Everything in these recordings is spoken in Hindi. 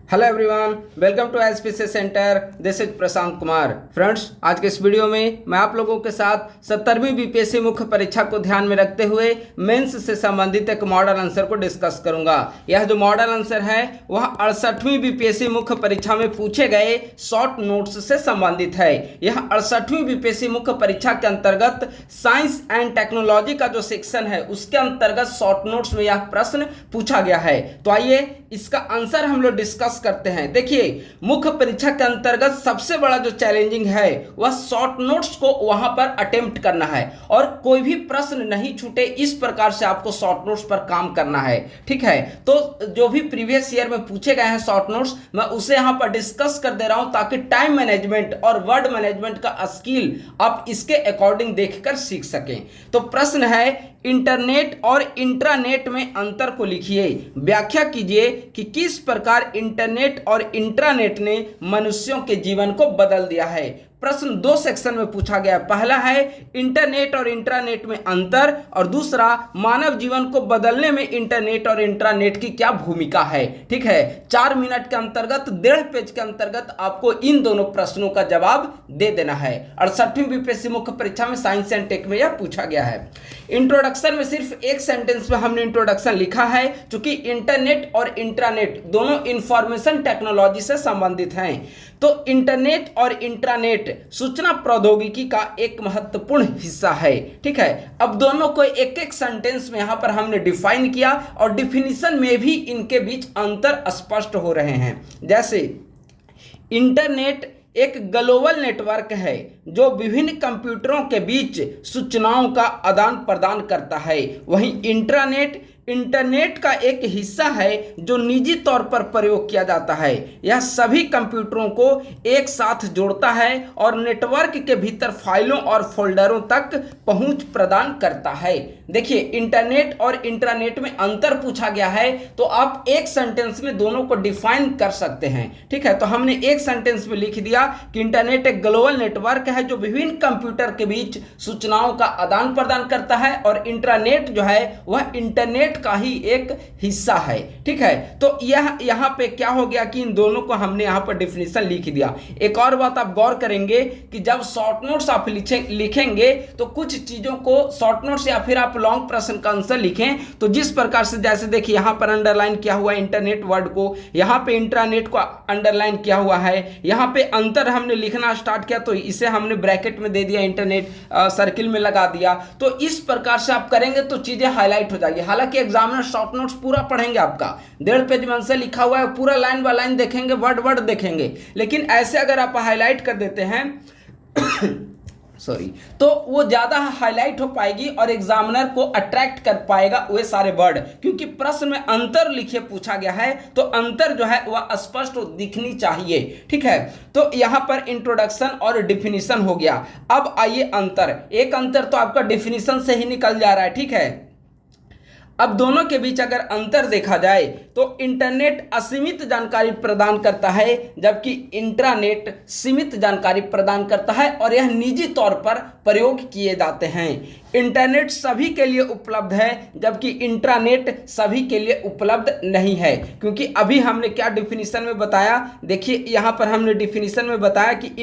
Hello everyone, welcome to SPC centre. This is Prashant Kumar. Friends, आज के इस वीडियो में मैं आप लोगों के साथ 17वीं बीपीएससी मुख्य परीक्षा को ध्यान में रखते हुए मेंस से संबंधित एक मॉडल आंसर को डिस्कस करूंगा। यह जो मॉडल आंसर है वह 68वीं बीपीएससी मुख्य परीक्षा में पूछे गए शॉर्ट नोट्स से संबंधित है। यह 68वीं बीपीएससी मुख्य परीक्षा के अंतर्गत साइंस एंड टेक्नोलॉजी का जो सेक्शन है उसके अंतर्गत शॉर्ट नोट्स में यह प्रश्न पूछा गया है। तो आइए इसका आंसर हम लोग डिस्कस करते हैं। देखिए, मुख्य परीक्षा के अंतर्गत सबसे बड़ा जो चैलेंजिंग है वह शॉर्ट नोट्स को वहां पर अटेम्प्ट करना है और कोई भी प्रश्न नहीं छूटे, इस प्रकार से आपको शॉर्ट नोट्स पर काम करना है। ठीक है, तो जो भी प्रीवियस ईयर में पूछे गए हैं शॉर्ट नोट्स, मैं उसे यहां पर डिस्कस कर दे रहा हूं ताकि टाइम मैनेजमेंट और वर्ड मैनेजमेंट का स्किल आप इसके अकॉर्डिंग देखकर सीख सकें। तो प्रश्न है, इंटरनेट और इंट्रानेट में अंतर को लिखिए। व्याख्या कीजिए कि किस प्रकार इंटरनेट और इंट्रानेट ने मनुष्यों के जीवन को बदल दिया है। प्रश्न दो सेक्शन में पूछा गया। पहला है इंटरनेट और इंट्रानेट में अंतर और दूसरा मानव जीवन को बदलने में इंटरनेट और इंट्रानेट की क्या भूमिका है। ठीक है, 4 मिनट के अंतर्गत 1.5 पेज के अंतर्गत आपको इन दोनों प्रश्नों का जवाब दे देना है। 68वीं बीपीएससी मुख्य परीक्षा में साइंस एंड टेक में यह पूछा गया है। इंट्रोडक्शन में सिर्फ एक सेंटेंस में हमने इंट्रोडक्शन लिखा है, क्योंकि इंटरनेट और इंट्रानेट दोनों इंफॉर्मेशन टेक्नोलॉजी से संबंधित हैं। तो इंटरनेट और इंट्रानेट सूचना प्रौद्योगिकी का एक महत्वपूर्ण हिस्सा है। ठीक है, अब दोनों को एक एक सेंटेंस में यहां पर हमने डिफाइन किया और डिफिनीशन में भी इनके बीच अंतर स्पष्ट हो रहे हैं। जैसे इंटरनेट एक ग्लोबल नेटवर्क है जो विभिन्न कंप्यूटरों के बीच सूचनाओं का आदान प्रदान करता है। वहीं इंट्रानेट इंटरनेट का एक हिस्सा है जो निजी तौर पर प्रयोग किया जाता है। यह सभी कंप्यूटरों को एक साथ जोड़ता है और नेटवर्क के भीतर फाइलों और फोल्डरों तक पहुंच प्रदान करता है। देखिए, इंटरनेट और इंट्रानेट में अंतर पूछा गया है, तो आप एक सेंटेंस में दोनों को डिफाइन कर सकते हैं। ठीक है, तो हमने एक सेंटेंस में लिख दिया कि इंटरनेट एक ग्लोबल नेटवर्क है जो विभिन्न कंप्यूटर के बीच सूचनाओं का आदान प्रदान करता है और इंट्रानेट जो है वह इंटरनेट का ही एक हिस्सा है। ठीक है, तो यह यहां पे क्या हो गया कि इन दोनों को हमने यहां पर डिफिनीशन लिख दिया। एक और बात आप गौर करेंगे कि जब शॉर्ट नोट्स आप लिखेंगे तो कुछ चीजों को शॉर्ट नोट्स या फिर आप लॉन्ग प्रश्न का आंसर लिखें तो जिस प्रकार से, जैसे देखिए यहां पर अंडरलाइन किया हुआ है इंटरनेट वर्ड को, यहां पे इंट्रानेट को अंडरलाइन किया हुआ है, यहां पे अंतर हमने लिखना स्टार्ट किया तो इसे हमने ब्रैकेट में दे दिया, इंटरनेट सर्किल में लगा दिया। तो इस प्रकार से आप करेंगे तो चीजें हाईलाइट हो जाएगी। हालांकि एग्जामिनर शॉर्ट नोट्स पूरा पढ़ेंगे, आपका 1.5 पेज में आंसर लिखा हुआ है, पूरा लाइन बाय लाइन देखेंगे, वर्ड देखेंगे, लेकिन ऐसे अगर आप हाईलाइट कर देते हैं सॉरी, तो वो ज्यादा हाईलाइट हो पाएगी और एग्जामिनर को अट्रैक्ट कर पाएगा वे सारे वर्ड, क्योंकि प्रश्न में अंतर लिखे पूछा गया है तो अंतर जो है वह स्पष्ट दिखनी चाहिए। ठीक है, तो यहां पर इंट्रोडक्शन और डिफिनीशन हो गया। अब आइए अंतर। एक अंतर तो आपका डिफिनीशन से ही निकल जा रहा है। ठीक है, अब दोनों के बीच अगर अंतर देखा जाए तो इंटरनेट असीमित जानकारी प्रदान करता है जबकि इंट्रानेट सीमित जानकारी प्रदान करता है और यह निजी तौर पर प्रयोग किए जाते हैं। इंटरनेट सभी के लिए उपलब्ध है जबकि इंट्रानेट सभी के लिए उपलब्ध नहीं है। क्योंकि अभी हमने क्या डिफिनीशन में बताया, देखिए यहां पर हमने डिफिनीशन में बताया कि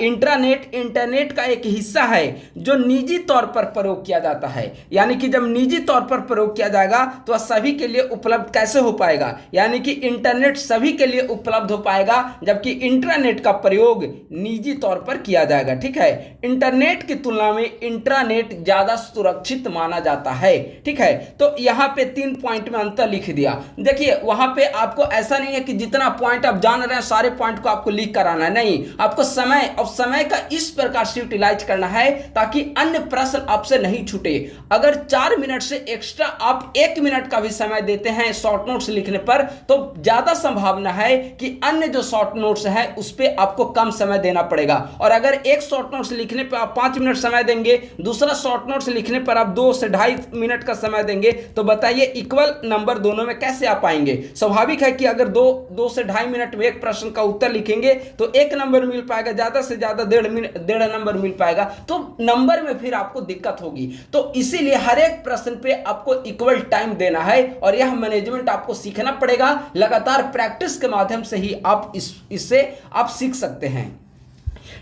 इंट्रानेट इंटरनेट का एक हिस्सा है जो निजी तौर पर प्रयोग किया जाता है। यानी कि जब निजी तौर पर प्रयोग किया जाएगा तो वह सभी के लिए उपलब्ध कैसे हो पाएगा, यानी कि इंटरनेट सभी के लिए उपलब्ध हो पाएगा जबकि इंट्रानेट का प्रयोग निजी तौर पर किया जाएगा। ठीक है, इंटरनेट की तुलना में इंट्रानेट ज्यादा सुरक्षित माना जाता है। ठीक है, तो यहां पे 3 पॉइंट में अंतर लिख दिया। देखिए, वहां पे आपको ऐसा नहीं है कि जितना पॉइंट आप जान रहे हैं सारे पॉइंट को आपको लिख कर आना है, नहीं, आपको समय और समय का इस प्रकार से यूटिलाइज करना है ताकि अन्य प्रश्न आपसे नहीं छूटे। अगर 4 मिनट से एक्स्ट्रा आप 1 मिनट का भी समय देते हैं शॉर्ट नोट्स लिखने पर तो ज्यादा संभावना है कि अन्य जो शॉर्ट नोट्स है उस पर आपको कम समय देना पड़ेगा। और अगर एक शॉर्ट नोट्स लिखने पर आप 5 मिनट समय देंगे, दूसरा शॉर्ट नोट्स लिखने पर आप 2 से 2.5 मिनट का समय देंगे, तो बताइए इक्वल नंबर दोनों में कैसे आ पाएंगे। स्वाभाविक है कि अगर 2 से 2.5 मिनट में एक प्रश्न का उत्तर लिखेंगे तो 1 नंबर मिल पाएगा, ज्यादा ज़्यादा से ज़्यादा 1.5 नंबर मिल पाएगा, तो नंबर में फिर आपको दिक्कत होगी। तो इसीलिए हर एक प्रश्न पे आपको इक्वल टाइम देना है और यह मैनेजमेंट आपको सीखना पड़ेगा। लगातार प्रैक्टिस के माध्यम से ही आप इससे आप सीख सकते हैं।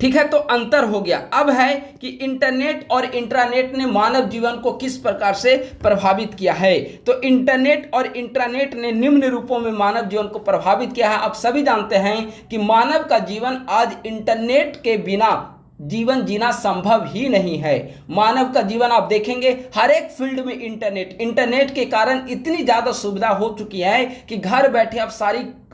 ठीक है, तो अंतर हो गया। अब है कि इंटरनेट और इंट्रानेट ने मानव जीवन को किस प्रकार से प्रभावित किया है। तो इंटरनेट और इंट्रानेट ने निम्न रूपों में मानव जीवन को प्रभावित किया है। आप सभी जानते हैं कि मानव का जीवन आज इंटरनेट के बिना जीवन जीना संभव ही नहीं है। मानव का जीवन आप देखेंगे हर एक फील्ड में इंटरनेट के कारण इतनी ज़्यादा सुविधा हो चुकी है कि घर बैठे आप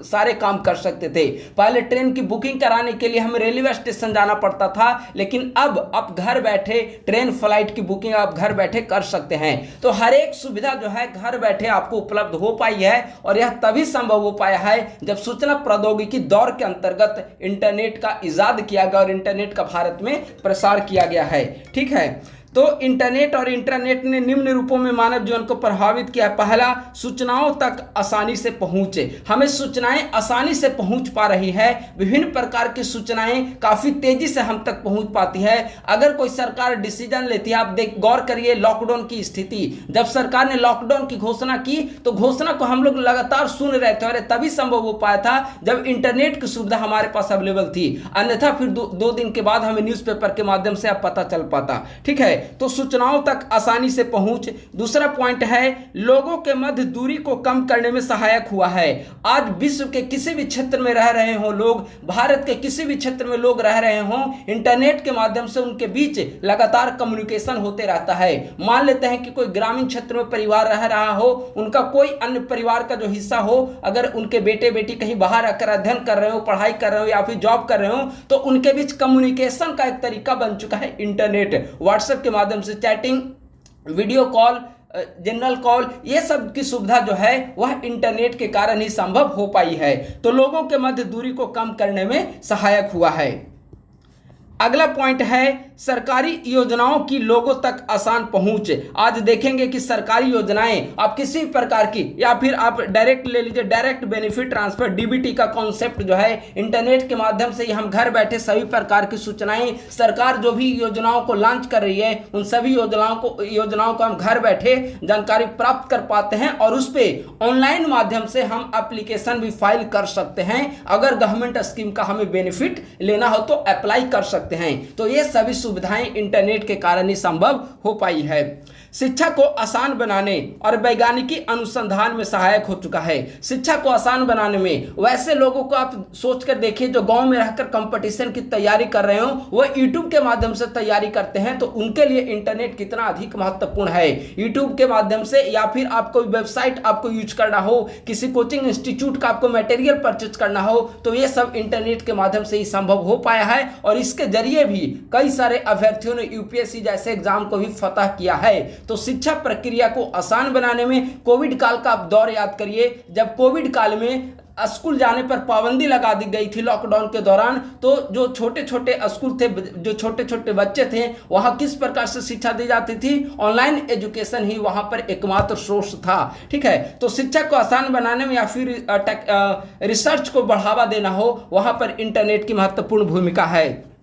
सारे काम कर सकते थे। पहले ट्रेन की बुकिंग कराने के लिए हमें रेलवे स्टेशन जाना पड़ता था, लेकिन अब आप घर बैठे ट्रेन फ्लाइट की बुकिंग आप घर बैठे कर सकते हैं। तो हर एक सुविधा जो है घर बैठे आपको उपलब्ध हो पाई है और यह तभी संभव हो पाया है जब सूचना प्रौद्योगिकी दौर के अंतर्गत इंटरनेट का इजाद किया गया और इंटरनेट का भारत में प्रसार किया गया है। ठीक है, तो इंटरनेट और इंटरनेट ने निम्न रूपों में मानव जीवन को प्रभावित किया। पहला, सूचनाओं तक आसानी से पहुंचे। हमें सूचनाएं आसानी से पहुंच पा रही है। विभिन्न प्रकार की सूचनाएं काफी तेजी से हम तक पहुंच पाती है। अगर कोई सरकार डिसीजन लेती है, आप गौर करिए लॉकडाउन की स्थिति, जब सरकार ने लॉकडाउन की घोषणा की तो घोषणा को हम लोग लगातार सुन रहे थे और तभी संभव हो पाया था जब इंटरनेट की सुविधा हमारे पास अवेलेबल थी। अन्यथा फिर दो दिन के बाद हमें न्यूज़पेपर के माध्यम से अब पता चल पाता। ठीक है, तो सूचनाओं तक आसानी से पहुंच। दूसरा पॉइंट है लोगों के मध्य दूरी को कम करने में सहायक हुआ है। आज विश्व के किसी भी क्षेत्र में रह रहे हो लोग, भारत के किसी भी क्षेत्र में लोग रह रहे हो, इंटरनेट के माध्यम से उनके बीच लगातार कम्युनिकेशन होते रहता है। मान लेते हैं कि कोई ग्रामीण क्षेत्र में परिवार रह रहा हो, उनका कोई अन्य परिवार का जो हिस्सा हो, अगर उनके बेटे बेटी कहीं बाहर आकर अध्ययन कर रहे हो, पढ़ाई कर रहे हो या फिर जॉब कर रहे हो, तो उनके बीच कम्युनिकेशन का एक तरीका बन चुका है इंटरनेट। व्हाट्सएप के माध्यम से chatting, video call, general call, ये सब की सुविधा जो है वह इंटरनेट के कारण ही संभव हो पाई है। तो लोगों के मध्य दूरी को कम करने में सहायक हुआ है। अगला पॉइंट है सरकारी योजनाओं की लोगों तक आसान पहुंच। आज देखेंगे कि सरकारी योजनाएं आप किसी प्रकार की, या फिर आप डायरेक्ट ले लीजिए, डायरेक्ट बेनिफिट ट्रांसफर, डीबीटी का कॉन्सेप्ट जो है, इंटरनेट के माध्यम से ही हम घर बैठे सभी प्रकार की सूचनाएं, सरकार जो भी योजनाओं को लॉन्च कर रही है उन सभी योजनाओं को हम घर बैठे जानकारी प्राप्त कर पाते हैं और उस पर ऑनलाइन माध्यम से हम एप्लीकेशन भी फाइल कर सकते हैं। अगर गवर्नमेंट स्कीम का हमें बेनिफिट लेना हो तो अप्लाई कर सकते हैं। तो ये सभी सुविधाएं इंटरनेट के कारण ही संभव हो पाई है। शिक्षा को आसान बनाने और वैज्ञानिकी अनुसंधान में सहायक हो चुका है। शिक्षा को आसान बनाने में वैसे लोगों को आप सोचकर देखिए जो गांव में रहकर कंपटीशन की तैयारी कर रहे हो, वो यूट्यूब के माध्यम से तैयारी करते हैं, तो उनके लिए इंटरनेट कितना अधिक महत्वपूर्ण है। यूट्यूब के माध्यम से या फिर आपको वेबसाइट आपको यूज करना हो, किसी कोचिंग इंस्टीट्यूट का आपको मटेरियल परचेज करना हो, तो ये सब इंटरनेट के माध्यम से ही संभव हो पाया है और इसके जरिए भी कई सारे अभ्यर्थियों ने यूपीएससी जैसे एग्जाम को भी फतह किया है। तो शिक्षा प्रक्रिया को आसान बनाने में कोविड काल का आप दौर याद करिए। जब कोविड काल में स्कूल जाने पर पाबंदी लगा दी गई थी लॉकडाउन के दौरान, तो जो छोटे छोटे स्कूल थे, जो छोटे छोटे बच्चे थे, वहाँ किस प्रकार से शिक्षा दी जाती थी? ऑनलाइन एजुकेशन ही वहाँ पर एकमात्र सोर्स था। ठीक है, तो शिक्षा को आसान बनाने में या फिर रिसर्च को बढ़ावा देना हो, वहाँ पर इंटरनेट की महत्वपूर्ण भूमिका है।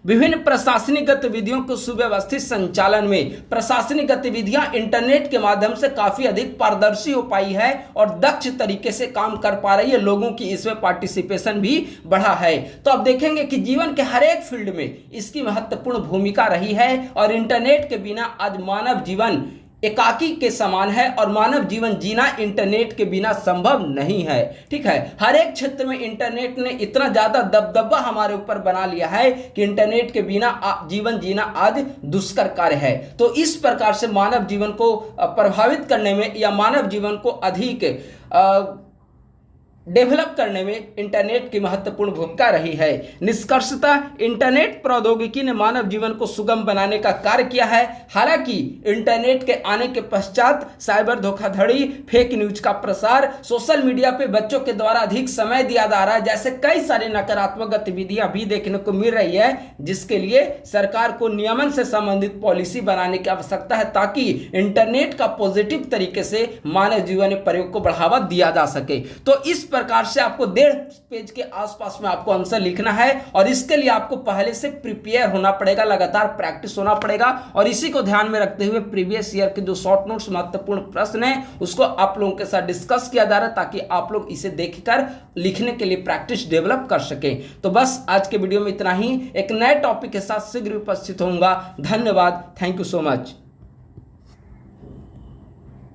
विभिन्न प्रशासनिक गतिविधियों को सुव्यवस्थित संचालन में प्रशासनिक गतिविधियां इंटरनेट के माध्यम से काफी अधिक पारदर्शी हो पाई है और दक्ष तरीके से काम कर पा रही है। लोगों की इसमें पार्टिसिपेशन भी बढ़ा है। तो आप देखेंगे कि जीवन के हर एक फील्ड में इसकी महत्वपूर्ण भूमिका रही है और इंटरनेट के बिना आज मानव जीवन एकाकी के समान है और मानव जीवन जीना इंटरनेट के बिना संभव नहीं है। ठीक है, हर एक क्षेत्र में इंटरनेट ने इतना ज्यादा दबदबा हमारे ऊपर बना लिया है कि इंटरनेट के बिना जीवन जीना आज दुष्कर कार्य है। तो इस प्रकार से मानव जीवन को प्रभावित करने में या मानव जीवन को अधिक डेवलप करने में इंटरनेट की महत्वपूर्ण भूमिका रही है। निष्कर्षतः इंटरनेट प्रौद्योगिकी ने मानव जीवन को सुगम बनाने का कार्य किया है। हालांकि इंटरनेट के आने के पश्चात साइबर धोखाधड़ी, फेक न्यूज का प्रसार, सोशल मीडिया पे बच्चों के द्वारा अधिक समय दिया जा रहा है, जैसे कई सारे नकारात्मक गतिविधियां भी देखने को मिल रही है, जिसके लिए सरकार को नियमन से संबंधित पॉलिसी बनाने की आवश्यकता है ताकि इंटरनेट का पॉजिटिव तरीके से मानव जीवन में प्रयोग को बढ़ावा दिया जा सके। तो इस प्रकार से आपको 1.5 पेज के आसपास में आपको आंसर लिखना है और इसके लिए आपको पहले से प्रिपेयर होना पड़ेगा, लगातार प्रैक्टिस होना पड़ेगा। और इसी को ध्यान में रखते हुए प्रीवियस ईयर के जो शॉर्ट नोट्स महत्वपूर्ण प्रश्न है उसको आप लोगों के साथ डिस्कस किया जा रहा है ताकि आप लोग इसे देखकर लिखने के लिए प्रैक्टिस डेवलप कर सकें। तो बस आज के वीडियो में इतना ही, एक नए टॉपिक के साथ शीघ्र उपस्थित होऊंगा। धन्यवाद, थैंक यू सो मच।